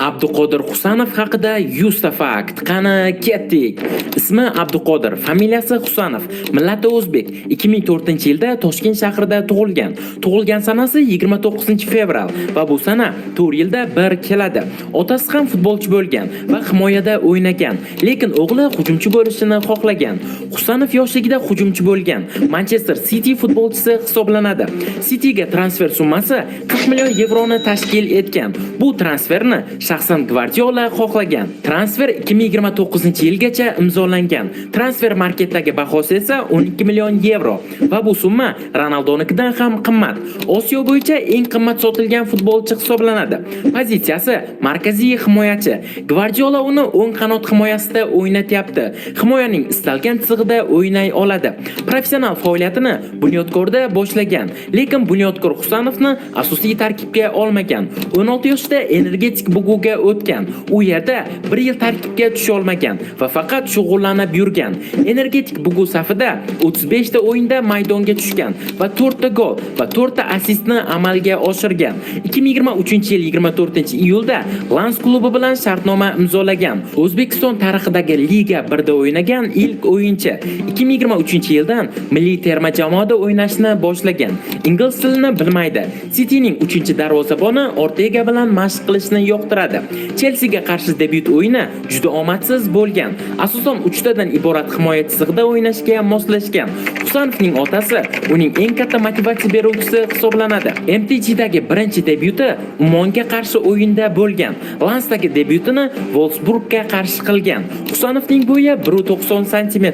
Abduqodir Husanov haqida 100 ta fakt. Qani ketdik. Ismi Abduqodir, familiyasi Husanov, millati o'zbek. 2004-yilda Toshkent shahrida tug'ilgan. Tug'ilgan sanasi 29-fevral va bu sana 4 yilda bir keladi. Otasi ham futbolchi bo'lgan va himoyada o'ynagan, lekin o'g'li hujumchi bo'lishini xohlagan. Husanov yoshligida hujumchi bo'lgan. Manchester City futbolchisi hisoblanadi. Cityga transfer summasi 40 million yevroni tashkil etgan. Bu transferni shaxsan Gvardiola xohlagan. Transfer 2029-yilgacha imzolangan. Transfer marketdagi bahosi esa 12 million yevro va bu summa Ronaldonikidan ham qimmat. Osiyo bo'yicha eng qimmat sotilgan futbolchi hisoblanadi. Pozitsiyasi markaziy himoyachi. Gvardiola uni o'ng qanot himoyasida o'ynatyapti. Himoyaning istalgan chizig'ida o'ynay oladi. Professional faoliyatini Bunyodkorda boshlagan, lekin Bunyodkor Husanovni asosiy tarkibga olmagan. 16 yoshda energetik buguga o'tgan. U yerda 1 yil tarkibga tusha olmagan va faqat shug'ullanib yurgan. Energetik bugu safida 35 ta o'yinda maydonga tushgan va 4 ta gol va 4 ta assistni amalga oshirgan. 2023-yil 24-iyulda Lans klubi bilan shartnoma imzolagan. O'zbekiston tarixidagi Liga 1da o'ynagan ilk o'yinchi. 2023-yildan milliy terma jamoada o'ynashni boshlagan. Ingliz tilini bilmaydi. Cityning 3-darvozaboni Ortega bilan mashq qilishni yoqtiradi. Chelsea ga qarshi debyut o'yini juda omadsiz bo'lgan. Asosan 3 tadan iborat himoya chizig'ida o'ynashga moslashgan. Husanovning otasi uning eng katta motivatsiya beruvchisi hisoblanadi. MTG'dagi birinchi debyuti Umonga qarshi o'yinda bo'lgan. Lansdagi debyutini Wolfsburgga qarshi qilgan. Husanovning bo'yi 190 cm,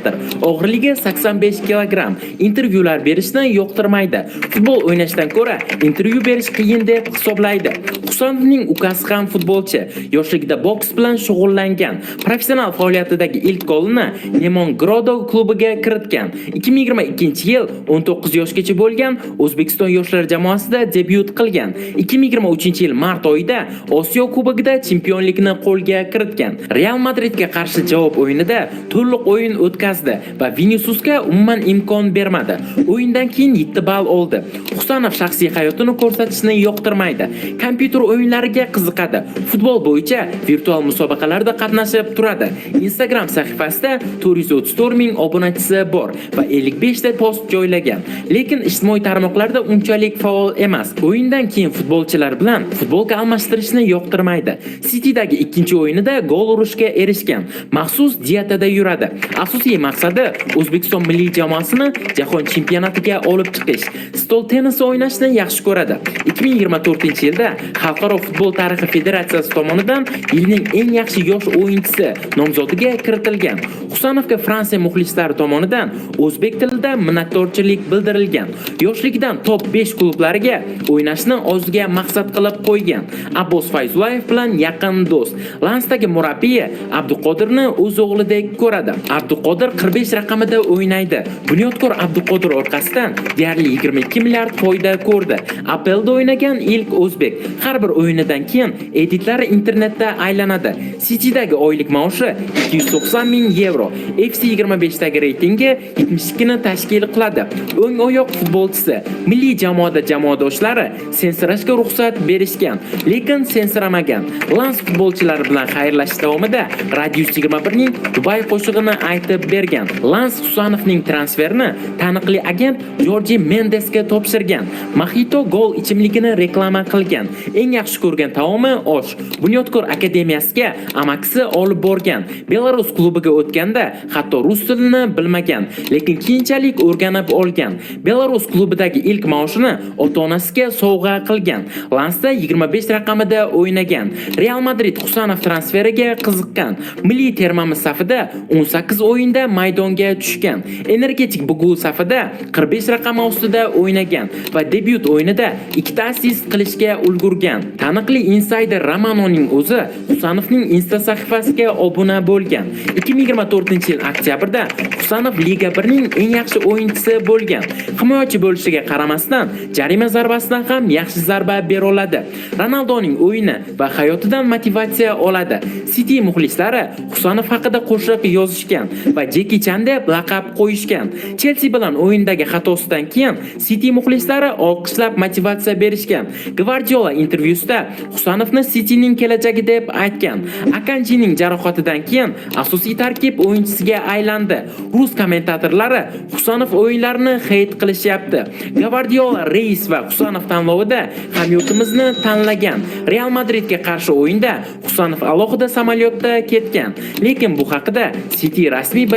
og'irligi 85 kg. Intervyular berishni yoqtirmaydi. Futbol o'ynashdan ko'ra intervyu berish qiyin deb hisoblaydi. Husanovning ukasi ham futbolchi. Yoshligida boks bilan shug'ullangan. Professional faoliyatidagi ilk golini Lemon Grodo klubiga kiritgan. 2022-yil 19 yoshgacha bo'lgan O'zbekiston yoshlar jamoasida debyut qilgan. 2023-yil mart oyida Osiyo kubogida chempionlikni qo'lga kiritgan. Real Madridga qarshi javob o'yinida to'liq o'yin o'tkazdi va Viniciusga umuman imkon bermadi. O'yindan keyin 7 ball oldi. Husanov shaxsiy hayotini ko'rsatishni yoqtirmaydi. Kompyuter o'yinlariga qiziqadi. Futbol bo'yicha virtual musobaqalarda qatnashib turadi. Instagram sahifasida 434 ming obunachisi bor va 55 ta post joylagan. Lekin ijtimoiy tarmoqlarda unchalik faol emas. O'yindan keyin futbolchilar bilan futbolka almashtirishni yoqtirmaydi. City'dagi ikkinchi o'yinida gol urishga erishgan. Maxsus dietada yuradi. Asosiy maqsadi O'zbekiston milliy jamoasini jahon chempionatiga olib chiqish. Stol tennisi o'ynashni yaxshi ko'radi. 2024-yilda Xalqaro futbol tarixi federatsiyasi tomonidan yilning eng yaxshi yosh o'yinchisi nomzodiga kiritilgan. Husanovga Fransiya muxlislari tomonidan o'zbek tilida minnatdorchilik bildirilgan. Yoshligidan top 5 klublariga o'ynashni o'ziga maqsad qilib qo'ygan. Abbos Fayzullayev bilan yaqin do'st. Lansdagi murabbiyi Abduqodirni o'z o'g'lidek ko'radi. Abduqodir 45 raqamida o'ynaydi. Bunyodkor Abduqodir orqasidan deyarli 22 milliard foyda ko'rdi. APLda o'ynagan ilk o'zbek. Har bir o'yinidan keyin editlari internetda aylanadi. City'dagi oylik maoshi 290 ming yevro. FC25dagi reytingi 72 ni tashkil qiladi. O'ng oyoq futbolchisi. Milliy jamoada jamoadoshlari sensirashga ruxsat berishgan, lekin sensiramagan. Lans futbolchilari bilan xayrlashish davomida Radius 21 ning Dubay qo'shig'ini aytib bergan. Lans Husanovning transferini taniqli agent Jorge Mendesga topshirgan. Mojito gol ichimligini reklama qilgan. Eng yaxshi ko'rgan taomi osh. Bunyodkor akademiyasiga amakisi olib borgan. Belarus klubiga o'tganda hatto rus tilini bilmagan, lekin keyinchalik o'rganib olgan. Belarus klubidagi ilk maoshini ota-onasiga sovg'a qilgan. Lansda 25 raqamida o'ynagan. Real Madrid Husanov transferiga qiziqqan. Milliy termamiz safida 18 o'yinda maydonga tushgan. Energetik bugu safida 45 raqami ostida o'ynagan va debyut o'yinida 2 ta assist qilishga ulgurgan. Taniqli insider Romanoning o'zi Husanovning Insta sahifasiga obuna bo'lgan. 2024-yil oktyabrda Husanov Liga 1ning eng yaxshi o'yinchisi bo'lgan. Himoyachi bo'lishiga qaramasdan, jarima zarbasidan ham yaxshi zarba bera oladi. Ronaldoning o'yini va hayotidan motivatsiya oladi. City muxlislari Husanov haqida qo'shiq yozishgan va Jackie Chan deb laqab qo'yishgan. Chelsea bilan o'yindagi xatosidan keyin City muxlislari olqishlab motivatsiya berishgan. Gvardiola intervyusida Husanovni Cityning kelajagi deb aytgan. Akanjining jarohatidan keyin asosiy tarkib o'yinchisiga aylandi. Rus kommentatorlari Husanov o'yinlarini hate qilishyapti. Gvardiola Reis va Husanov tanlovida hamyurtimizni tanlagan. Real Madridga qarshi o'yinda Husanov alohida samolyotda ketgan. Lekin bu haqida City rasmiy